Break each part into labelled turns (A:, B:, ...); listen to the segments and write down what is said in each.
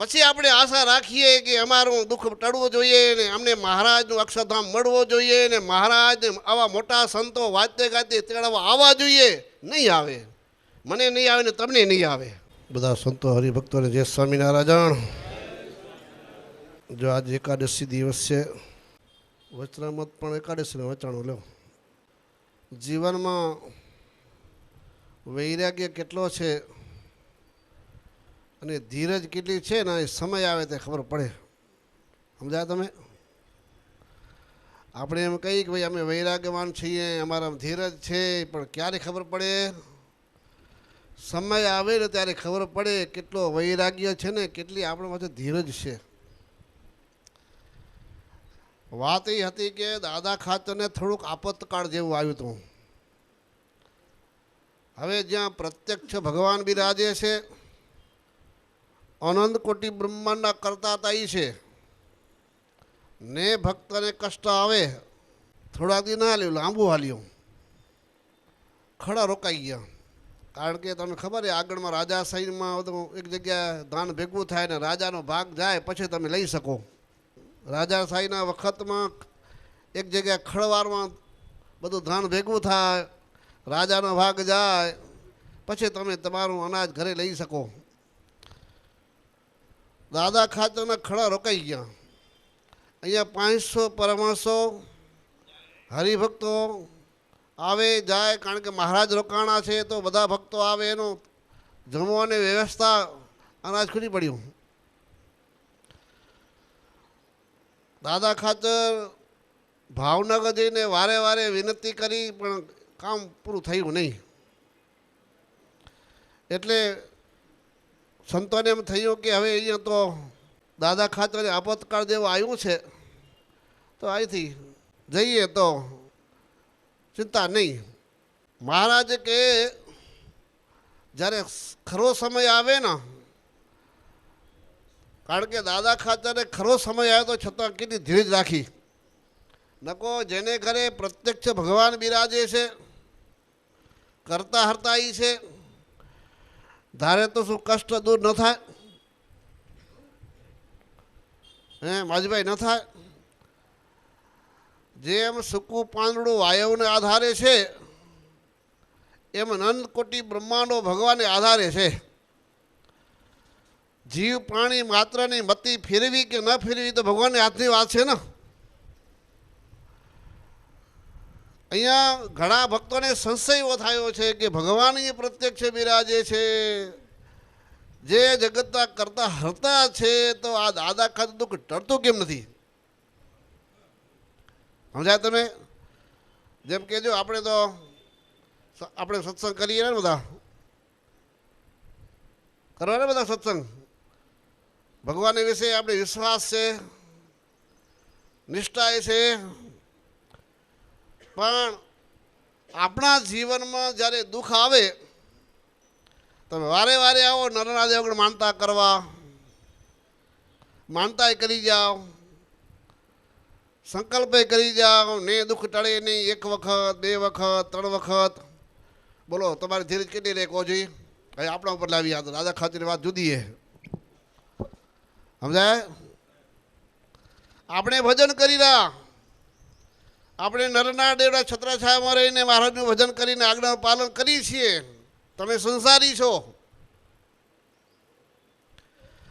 A: પછી આપણે આશા રાખીએ કે અમારું દુઃખ ટળવું જોઈએ ને અમને મહારાજનું અક્ષરધામ મળવો જોઈએ ને મહારાજ આવા મોટા સંતો વાતે ગાતે તેડાવવા આવવા જોઈએ. નહીં આવે, મને નહીં આવે ને તમને નહીં આવે. બધા સંતો હરિભક્તોને જય સ્વામિનારાયણ. જો આજે એકાદશી દિવસ છે, વચનામત પણ એકાદશીને વચાણું લો. જીવનમાં વૈરાગ્ય કેટલો છે અને ધીરજ કેટલી છે ને એ સમય આવે તે ખબર પડે. સમજ્યા તમે? આપણે એમ કહીએ કે ભાઈ અમે વૈરાગ્યવાન છીએ, અમારા ધીરજ છે, પણ ક્યારે ખબર પડે? સમય આવે ને ત્યારે ખબર પડે કેટલો વૈરાગ્ય છે ને કેટલી આપણા પાસે ધીરજ છે. વાત એ હતી કે દાદા ખાચરને થોડુંક આપતકાળ જેવું આવ્યું હતું. હવે જ્યાં પ્રત્યક્ષ ભગવાન બિરાજે છે, અનંત કોટી બ્રહ્માંડના કરતા હતા એ છે ને ભક્તને કષ્ટ આવે થોડા દી ના હાલ્યું, લાંબુ હાલ્યું, ખડા રોકાઈ ગયા. કારણ કે તમને ખબર છે આગળમાં રાજા સૈનમાં બધું એક જગ્યાએ ધાન ભેગું થાય ને રાજાનો ભાગ જાય પછી તમે લઈ શકો. રાજા સાહીના વખતમાં એક જગ્યાએ ખળવારમાં બધું ધાન ભેગું થાય, રાજાનો ભાગ જાય પછી તમે તમારું અનાજ ઘરે લઈ શકો. દાદા ખાચરના ખડા રોકાઈ ગયા. અહીંયા 500 પરમહંસો હરિભક્તો આવે જાય, કારણ કે મહારાજ રોકાણા છે તો બધા ભક્તો આવે, એનું જમવાની વ્યવસ્થા અનાજ ખુલી પડ્યું. દાદા ખાચર ભાવનગર જઈને વારે વારે વિનંતી કરી પણ કામ પૂરું થયું નહીં. એટલે સંતોને એમ થયું કે હવે અહીંયા તો દાદા ખાચરે આપતકાળ જેવું આવ્યું છે તો અહીંથી જઈએ તો ચિંતા નહીં. મહારાજે કે જ્યારે ખરો સમય આવે ને, કારણ કે દાદા ખાચરે ખરો સમય આવ્યો તો છતાં કેટલી ધીરજ રાખી. નકો જેને ઘરે પ્રત્યક્ષ ભગવાન બિરાજે છે, કરતા હરતા ઈ છે, ધારે તો શું કષ્ટ દૂર ન થાય? હે માજીભાઈ, ન થાય? જેમ સૂકું પાંદડું વાયવને આધારે છે એમ અનંત કોટી બ્રહ્માંડો ભગવાનને આધારે છે. જીવ પ્રાણી માત્રની મતિ ફેરવી કે ન ફેરવી તો ભગવાનની હાથની વાત છે ને. અહીંયા ઘણા ભક્તોને સંશય એવો થયો છે કે ભગવાન એ પ્રત્યક્ષ બિરાજે છે, જે જગતના કરતા હરતા છે, તો આ દાદા ખાચર દુઃખ ટળતું કેમ નથી? સમજાય તમે? જેમ કે જો આપણે તો આપણે સત્સંગ કરીએ ને, બધા કરવા ને, બધા સત્સંગ ભગવાન વિશે આપણે વિશ્વાસ છે, નિષ્ઠા છે, પણ આપણા જીવનમાં જ્યારે દુઃખ આવે તમે વારે વારે આવો નરના દેવગણ માનતા કરવા, માનતાય કરી જાઓ, સંકલ્પ કરી જાઓ ને દુઃખ ટળે નહીં. 1 વખત 2 વખત 3 વખત બોલો, તમારી ધીરજ કેટલી રહે કહો જોઈએ? હવે આપણા ઉપર લાવી આ દાદા ખાચરની વાત જુદી છે. સમજાય? આપણે ભજન કરી રહ્યા, આપણે નરના દેવડા છત્રછાયામાં રહીને મહારાજનું ભજન કરીને આજ્ઞાનું પાલન કરીએ છીએ. તમે સંસારી છો.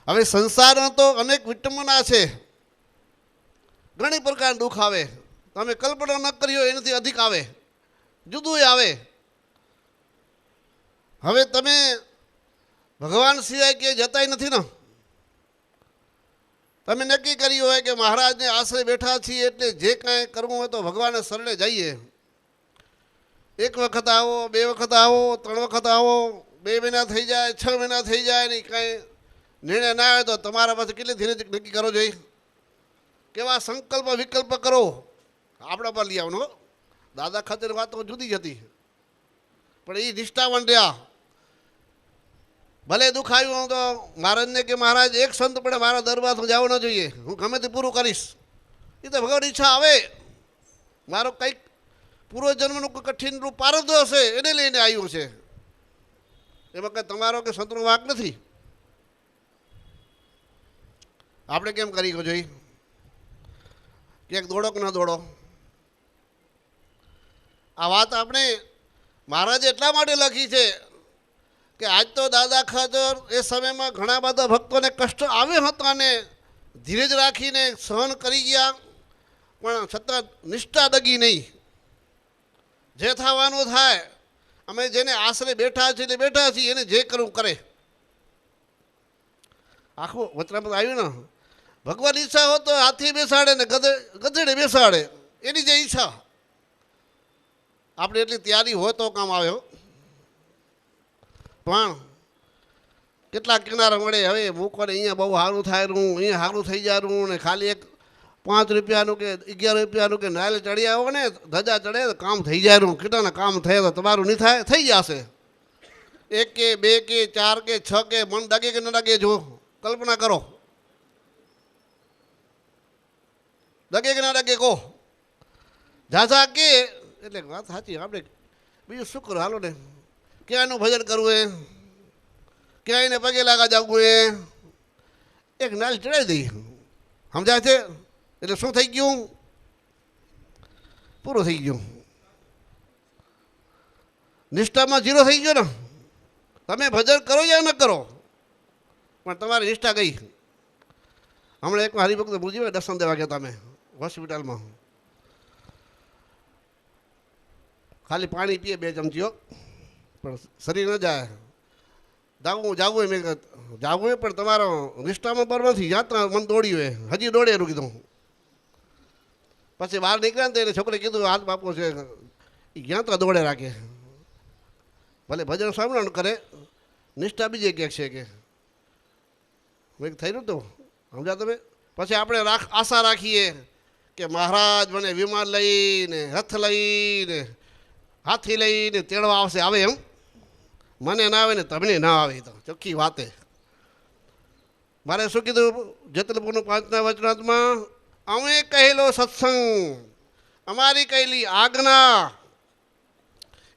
A: હવે સંસારમાં તો અનેક વિટંબના છે, ઘણી પ્રકારના દુઃખ આવે, તમે કલ્પના ન કરી હોય એનાથી અધિક આવે, જુદું આવે. હવે તમે ભગવાન સિવાય કે જતાય નથી ને. તમે નક્કી કર્યું હોય કે મહારાજને આશ્રય બેઠા છીએ એટલે જે કાંઈ કરવું હોય તો ભગવાનને શરણે જઈએ. 1 વખત આવો, 2 વખત આવો, 3 વખત આવો, 2 મહિના થઈ જાય, 6 મહિના થઈ જાય ને કાંઈ નિર્ણય ના આવે તો તમારા પાસે કેટલી ધીરજ નક્કી કરો જોઈએ? કેવા સંકલ્પ વિકલ્પ કરો? આપણા પર લઈ આવવાનો. દાદા ખાચરની વાત તો જુદી જ હતી, પણ એ નિષ્ઠાવાન રહ્યા. ભલે દુઃખ આવ્યું તો મહારાજને કે મહારાજ એક સંત પડે મારા દરબાર જવું ન જોઈએ, હું ગમે તે પૂરું કરીશ. એ તો ભગવાન ઈચ્છા આવે, મારો કંઈક પૂર્વજન્મનું કઠિન રૂપ પારદ હશે એને લઈને આવ્યું છે. એમાં કંઈ તમારો કે સંતનો વાંક નથી. આપણે કેમ કરી જોઈએ? ક્યાંક દોડો કે ન દોડો? આ વાત આપણે મહારાજે એટલા માટે લખી છે કે આજ તો દાદા ખાચર એ સમયમાં ઘણા બધા ભક્તોને કષ્ટ આવ્યો હતા અને ધીરજ રાખીને સહન કરી ગયા, પણ છતાં નિષ્ઠા દગી નહીં. જે થવાનું થાય, અમે જેને આશરે બેઠા છીએ બેઠા છીએ, એને જે કરવું કરે. આખું વચનામૃત આવ્યું ને, ભગવાન ઈચ્છા હોય તો હાથી બેસાડે ને ગધેડે બેસાડે, એની જે ઈચ્છા. આપણે એટલી તૈયારી હોય તો કામ આવ્યો. પણ કેટલા કિનારા મળે, હવે મૂકો ને અહીંયા બહુ સારું થાય રૂં, અહીંયા સારું થઈ જાય ને ખાલી એક 5 રૂપિયાનું કે 11 રૂપિયાનું કે નાયલ ચડી આવો ને, ધજા ચડે તો કામ થઈ જાય રૂં. કેટલાના કામ થાય તો તમારું નહીં થાય? થઈ જશે. 1 કે 2 કે 4 કે 6 કે મન ડગે કે ન ડગે, જો કલ્પના કરો. ડગે કે ના ડગે કહો? ઝાઝા કે એટલે વાત સાચી. આપણે બીજું શું કરો? હાલો ને, ક્યાંનું ભજન કરવું એ, ક્યાં એને પગે લાગા જવું એ, એક નાલ ચડાવી દઈએ. સમજાય છે? એટલે શું થઈ ગયું? પૂરું થઈ ગયું. નિષ્ઠામાં 0 થઈ ગયો ને. તમે ભજન કરો યા ન કરો, પણ તમારી નિષ્ઠા ગઈ. હમણાં એક હરિભક્ત ભુજી દર્શન દેવા ગયા તમે હોસ્પિટલમાં. ખાલી પાણી પીએ 2 ચમચીઓ, પણ શરીર ન જાય. જાગવું મેં જાગવું, પણ તમારો નિષ્ઠામાં પર નથી. જાતા મન દોડ્યું હોય, હજી દોડે એનું કીધું. પછી બહાર નીકળ્યા ને તો એને છોકરે કીધું હાથ બાપો છે, એ ક્યાં તો દોડે રાખે. ભલે ભજન સ્વામિનારાયણ કરે, નિષ્ઠા બીજે ક્યાંક છે કે મેં થઈ રહ્યું તો સમજા તમે. પછી આપણે આશા રાખીએ કે મહારાજ મને વિમાન લઈને, રથ લઈને, હાથી લઈને તેડવા આવશે. આવે એમ? મને ના આવે ને તમને ના આવે તો ચોખ્ખી વાતે. મારે શું કીધું જેતલપુરનું 5ના વચનાથમાં? અમે કહેલો સત્સંગ, અમારી કહેલી આજ્ઞા,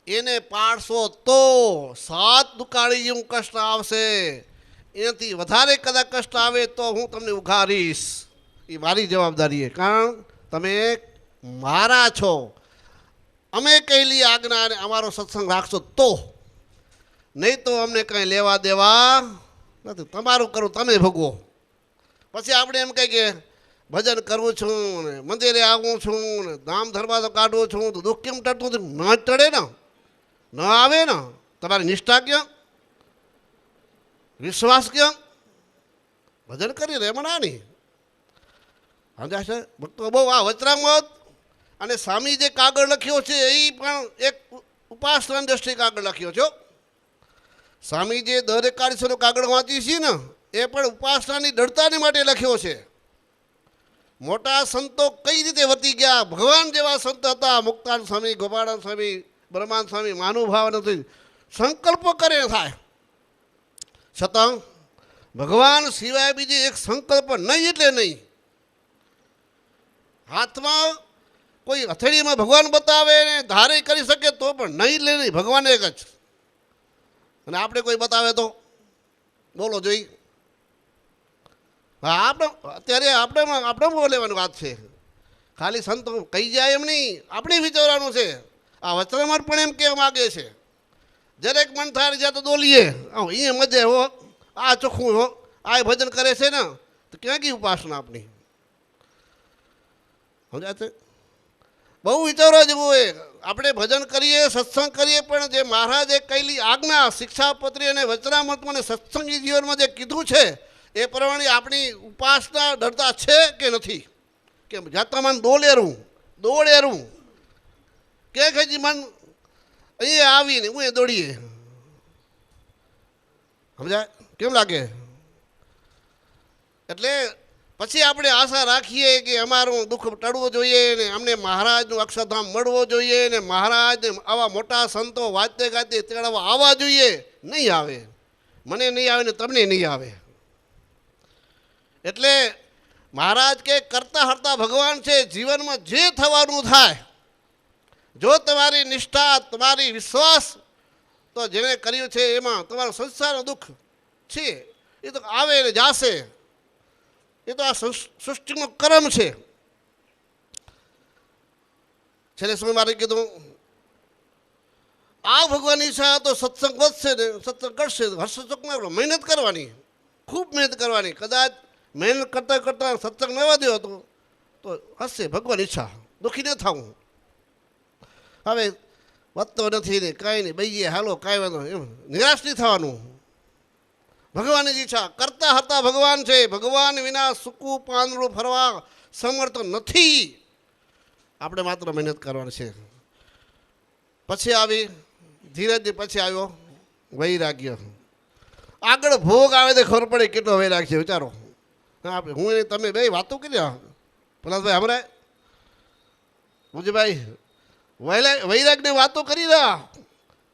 A: એને પાડશો તો 7 દુકાળી જેવું કષ્ટ આવશે. એનાથી વધારે કદાચ કષ્ટ આવે તો હું તમને ઉઘારીશ. એ મારી જવાબદારી છે, કારણ તમે મારા છો. અમે કહેલી આજ્ઞા અને અમારો સત્સંગ રાખશો તો, નહીં તો અમને કંઈ લેવા દેવા નથી. તમારું કરવું તમે ભોગવો. પછી આપણે એમ કહીએ કે ભજન કરવું છું ને મંદિરે આવું છું ને ધામ ધર્મા તો કાઢું છું, તો દુઃખ કેમ ટળતું? ન ટળે ને, ન આવે ને. તમારી નિષ્ઠા ક્યાં? વિશ્વાસ ક્યાં? ભજન કરી રહે એમાં ના નહીં. સમજાય છે ભક્તો? બહુ આ વચરામૃત અને સ્વામી જે કાગળ લખ્યો છે એ પણ એક ઉપાસના દ્રષ્ટિએ કાગળ લખ્યો છે. સ્વામી જે દર 4100 કાગળ વાંચી છે ને, એ પણ ઉપાસનાની દૃઢતાને માટે લખ્યો છે. મોટા સંતો કઈ રીતે વર્તી ગયા, ભગવાન જેવા સંત હતા. મુક્તાન સ્વામી, ગોપાળાન સ્વામી, બ્રહ્માન સ્વામી, મહાનુભાવ નથી. સંકલ્પો કરે થાય, છતાં ભગવાન સિવાય બીજી એક સંકલ્પ નહીં એટલે નહીં. હાથમાં કોઈ હથેળીમાં ભગવાન બતાવે ને ધારે કરી શકે તો પણ નહીં એટલે નહીં. ભગવાન એક જ. અને આપણે કોઈ બતાવે તો બોલો જોઈ. હા, આપણે અત્યારે આપણે બોલેવાની વાત છે. ખાલી સંતો કહી જાય એમ નહીં, આપણે વિચારવાનું છે. આ વચનામૃત પણ એમ કહેવા માગે છે, દરેક મન થાય જ્યાં તો દોલીએ અહીંયા મજે હો, આ ચોખ્ખું હો, આ ભજન કરે છે ને, તો ક્યાં ગઈ ઉપાસના આપણી? સમજાય છે? બહુ વિચારવા જેવું હોય. આપણે ભજન કરીએ, સત્સંગ કરીએ, પણ જે મહારાજે કહેલી આજ્ઞા, શિક્ષાપત્રી અને વચનામૃતમાં અને સત્સંગી જીવનમાં જે કીધું છે એ પ્રમાણે આપણી ઉપાસના ડરતા છે કે નથી? કે જાતા મન દોડેરું કે હજી મન અહીંયા આવીને હું એ દોડીએ. સમજાય? કેમ લાગે? એટલે પછી આપણે આશા રાખીએ કે અમારું દુઃખ ટળવું જોઈએ ને અમને મહારાજનું અક્ષરધામ મળવો જોઈએ ને મહારાજને આવા મોટા સંતો વાતે ગાતે તેડવા આવવા જોઈએ. નહીં આવે, મને નહીં આવે ને તમને નહીં આવે. એટલે મહારાજ કે કરતા હરતા ભગવાન છે. જીવનમાં જે થવાનું થાય, જો તમારી નિષ્ઠા, તમારી વિશ્વાસ, તો જેણે કર્યું છે એમાં તમારું સંસારનું દુઃખ છે એ તો આવે ને જાશે. એ તો આ સૃષ્ટિનો કર્મ છે. છેલ્લે સમય મારે કીધું આ ભગવાનની ઈચ્છા તો સત્સંગ વધશે ને સત્સંગ કરશે, હર્ષચોકમાં મહેનત કરવાની, ખૂબ મહેનત કરવાની. કદાચ મહેનત કરતાં કરતાં સત્સંગ ન વધ્યો તો હશે ભગવાન ઈચ્છા, દુઃખી ન થવું. હવે વધતો નથી ને કાંઈ નહીં, બઈએ હાલો કાંઈ વાંધો એમ નિરાશ નહીં થવાનું. ભગવાનની ઈચ્છા કરતા હતા ભગવાન છે. ભગવાન વિના સૂકું પાંદડું ફરવા સમર્થ નથી. આપણે માત્ર મહેનત કરવાની છે. પછી આવી ધીરજ, પછી આવ્યો વૈરાગ્ય. આગળ ભોગ આવે તો ખબર પડે કેટલો વૈરાગ છે. વિચારો, હું તમે બે વાતો કરી પલાસભાઈ હમણાં મુજભાઈ વૈરાગની વાતો કરી રહ્યા,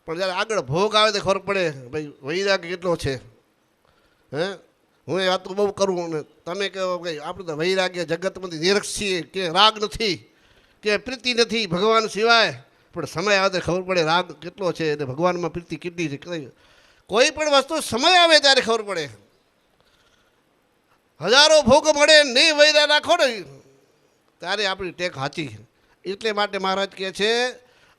A: પણ જ્યારે આગળ ભોગ આવે તો ખબર પડે ભાઈ વૈરાગ કેટલો છે. હે હું એ વાતો બહુ કરું ને તમે કહો કે આપણે તો વૈરાગ્ય જગતમાંથી નિરક્ષ છીએ, કે રાગ નથી કે પ્રીતિ નથી ભગવાન સિવાય, પણ સમય આવે તો ખબર પડે રાગ કેટલો છે અને ભગવાનમાં પ્રીતિ કેટલી છે. કોઈ પણ વસ્તુ સમય આવે ત્યારે ખબર પડે. હજારો ભોગ મળે નહીં વૈરાગ રાખો ને ત્યારે આપણી ટેક સાચી. એટલે માટે મહારાજ કહે છે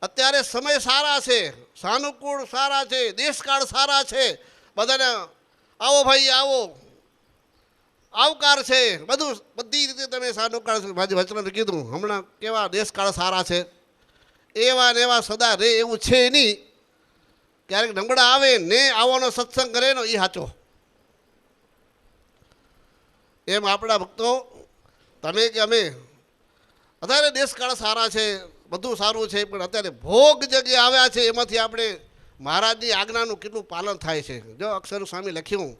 A: અત્યારે સમય સારા છે, સાનુકૂળ સારા છે, દેશકાળ સારા છે, બધાને આવો ભાઈ આવો આવકાર છે, બધું બધી રીતે તમે સાનુકાળ મારી વચન કીધું. હમણાં કેવા દેશકાળ સારા છે, એવા ને એવા સદા રે એવું છે નહીં. ક્યારેક નબળા આવે ને આવવાનો સત્સંગ કરે ને એ સાચો. એમ આપણા ભક્તો તમે કે અમે અત્યારે દેશકાળ સારા છે, બધું સારું છે, પણ અત્યારે ભોગ જગ્યાએ આવ્યા છે એમાંથી આપણે મહારાજની આજ્ઞાનું કેટલું પાલન થાય છે. જો અક્ષર સ્વામી લખ્યું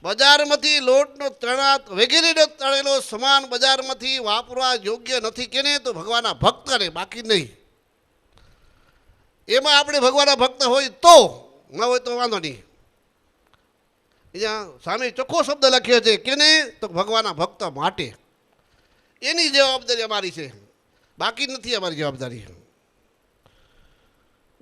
A: બજારમાંથી લોટનો તણાત વગેરેનો તળેલો સમાન બજારમાંથી વાપરવા યોગ્ય નથી કેને તો ભગવાનના ભક્તને, બાકી નહીં. એમાં આપણે ભગવાનના ભક્ત હોય તો, ન હોય તો વાંધો નહીં. અહીંયા સ્વામી ચોખ્ખો શબ્દ લખ્યો છે કેને તો ભગવાનના ભક્ત માટે. એની જવાબદારી અમારી છે, બાકી નથી અમારી જવાબદારી.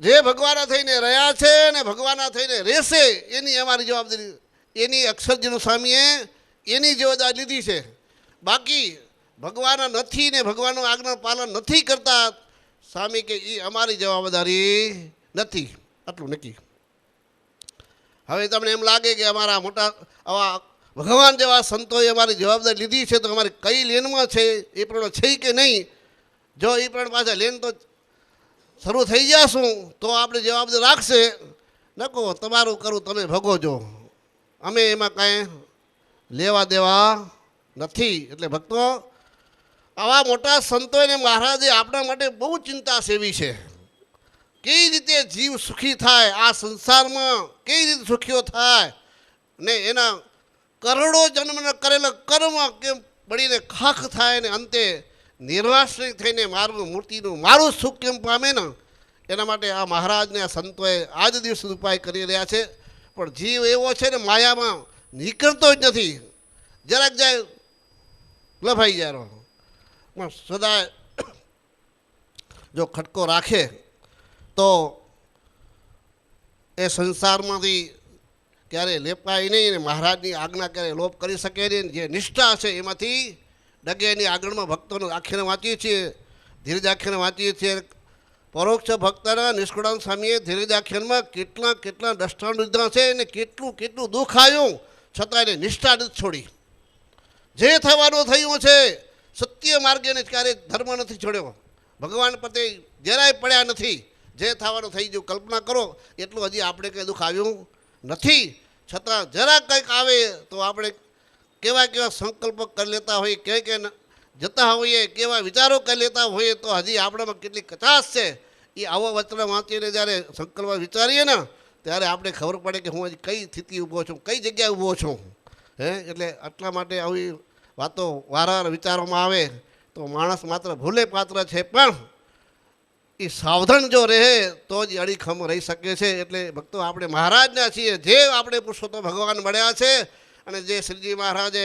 A: જે ભગવાનના થઈને રહ્યા છે ને ભગવાનના થઈને રહેશે એની અમારી જવાબદારી. એની અક્ષરજીનું સ્વામીએ એની જવાબદારી લીધી છે. બાકી ભગવાનના નથી ને ભગવાનનું આજ્ઞાનું પાલન નથી કરતા સ્વામી કે એ અમારી જવાબદારી નથી. આટલું નક્કી. હવે તમને એમ લાગે કે અમારા મોટા આવા ભગવાન જેવા સંતોએ અમારી જવાબદારી લીધી છે તો અમારી કઈ લેનમાં છે એ પણ છે કે નહીં. જો એ પણ પાછા લેન તો શરૂ થઈ જશું તો આપણે જવાબદારી રાખશે. નકો તમારું કરું તમે ભોગવજો, અમે એમાં કાંઈ લેવા દેવા નથી. એટલે ભક્તો આવા મોટા સંતોને મહારાજે આપણા માટે બહુ ચિંતા સેવી છે. કઈ રીતે જીવ સુખી થાય આ સંસારમાં, કઈ રીતે સુખીઓ થાય ને એના કરોડો જન્મના કરેલા કર્મ કેમ બળીને ખાખ થાય ને અંતે નિર્વાશ્રય થઈને મારું મૂર્તિનું મારું સુખ કેમ પામે ને એના માટે આ મહારાજને આ સંતોએ આજ દિવસ ઉપાય કરી રહ્યા છે. પણ જીવ એવો છે ને માયામાં નીકળતો જ નથી, જરાક જાય લભાઈ જાય. પણ સદા જો ખટકો રાખે તો એ સંસારમાંથી ક્યારેય લેપાય નહીં ને મહારાજની આજ્ઞા ક્યારેય લોપ કરી શકે નહીં. જે નિષ્ઠા છે એમાંથી ડગે એની આગળમાં ભક્તોનું આખ્યાન વાંચીએ છીએ, ધીરજ આખ્યાન વાંચીએ છીએ. પરોક્ષ ભક્તના નિષ્કુળાનંદ સ્વામીએ ધીરજ આખ્યાનમાં કેટલા કેટલા દ્રષ્ટાંત લીધા છે અને કેટલું કેટલું દુઃખ આવ્યું છતાં એને નિષ્ઠા નથી છોડી. જે થવાનું થયું છે, સત્ય માર્ગેને ક્યારેય ધર્મ નથી છોડ્યો, ભગવાન પ્રત્યે જરાય પડ્યા નથી. જે થવાનું થઈ ગયું કલ્પના કરો એટલું હજી આપણે કંઈ દુઃખ આવ્યું નથી. છતાં જરા કંઈક આવે તો આપણે કેવા કેવા સંકલ્પ કરી લેતા હોઈએ, કે જતા હોઈએ, કેવા વિચારો કરી લેતા હોઈએ તો હજી આપણામાં કેટલી કચાશ છે. એ આવો વચન વાંચીને જ્યારે સંકલ્પ વિચારીએ ને ત્યારે આપણે ખબર પડે કે હું હજી કઈ સ્થિતિ ઊભો છું, કઈ જગ્યાએ ઊભો છું. એટલે આટલા માટે આવી વાતો વારંવાર વિચારોમાં આવે તો માણસ માત્ર ભૂલે પાત્ર છે, પણ એ સાવધાન જો રહે તો જ અડીખમ રહી શકે છે. એટલે ભક્તો આપણે મહારાજના છીએ, જે આપણે પુરુષોત્તમ ભગવાન મળ્યા છે અને જે શ્રીજી મહારાજે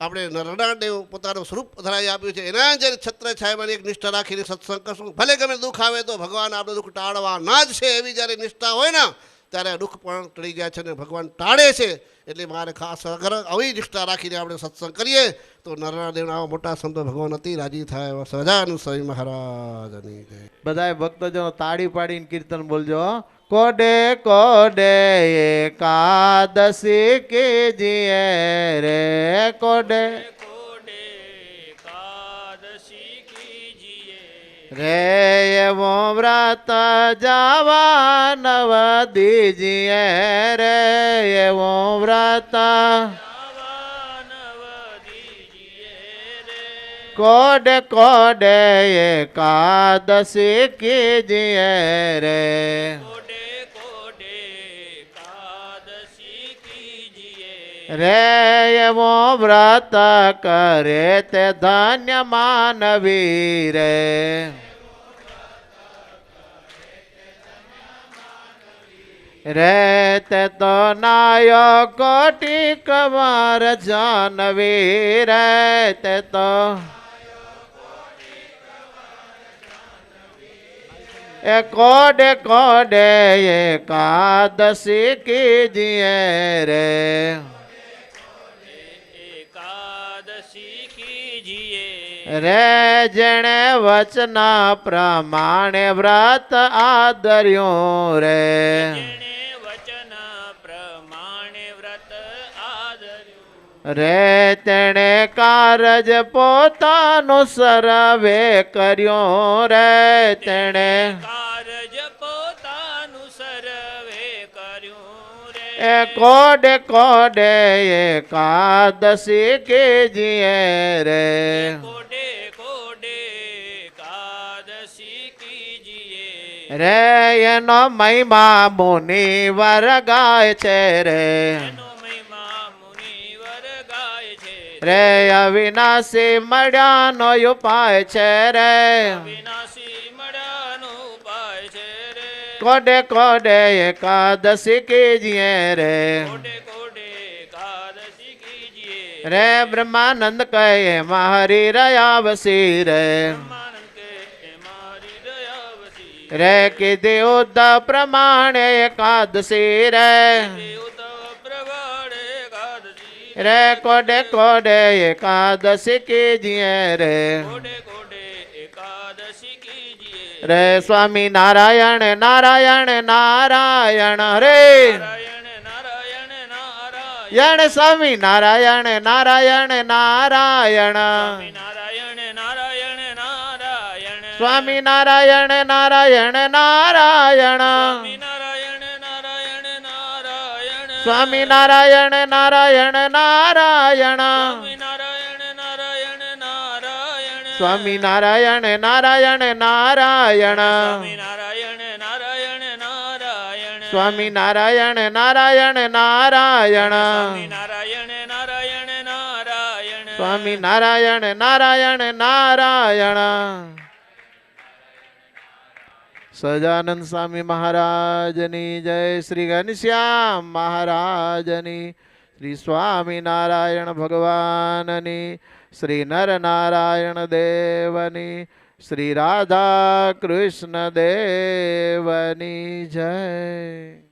A: આપણે નરનાદેવ પોતાનું સ્વરૂપ ધરાવી આપ્યું છે એના જે છત્ર છાયામાં એક નિષ્ઠા રાખીને સત્સંગ કરશું. ભલે ગમે દુઃખ આવે તો ભગવાન આપણે દુઃખ ટાળવા ના જ છે એવી જ્યારે નિષ્ઠા હોય ને ત્યારે દુઃખ પણ ટળી જાય છે અને ભગવાન ટાળે છે. એટલે મારે ખાસ અગર આવી નિષ્ઠા રાખીને આપણે સત્સંગ કરીએ તો નરના દેવના આવા મોટા સંતો ભગવાન અતિ રાજી થાય. એવા સહજાનંદ સ્વામી મહારાજની જય.
B: બધાય ભક્તજનો તાળી પાડીને કીર્તન બોલજો. કોડે કોડે એકાદશી કીજીએ રે કોડે રે એવો વ્રત જવા નવ દીજીએ રે એવો વ્રત કોડે કોડે એકાદશી કીજીએ રે રે એવો વ્રત કરે તે ધન્ય માનવી રે રે તે તો નાયો કોટી કવાર જાનવી રે તે તો એ કોડે કોડે એકાદશી કીજીએ રે રે જેણે વચના પ્રમાણે વ્રત આદર્યું રે રે તેણે કારજ પોતાનું સર્વે કર્યું રે તેણે એ કોડે કોડે એકાદશી કીજીએ રે રે એનો મહિમા મુનિ વર્ગાય છે રે રે અવિનાશી મળ્યાનો ઉપાય છે રે કોડે કોડે એકાદશી કીજીએ રે રે બ્રહ્માનંદ કહે મારી રયાવસી રે રે કીધી ઉદ્ધવ પ્રમાણે એકાદશી રે રે કોડે કોડે એકાદશી કીજીએ રે રે સ્વામી નારાયણ નારાયણ નારાયણ રે યણ સ્વામી નારાયણ નારાયણ નારાયણ સ્વામી નારાયણ નારાયણ નારાયણ સ્વામી નારાયણ નારાયણ નારાયણ સ્વામી નારાયણ નારાયણ નારાયણ સ્વામી નારાયણ નારાયણ નારાયણ સ્વામી નારાયણ નારાયણ નારાયણ. સહજાનંદ સ્વામી મહારાજની જય. શ્રી ઘનશ્યામ મહારાજની, શ્રી સ્વામિનારાયણ ભગવાનની, શ્રી નરનારાયણ દેવની, શ્રી રાધા કૃષ્ણ દેવની જય.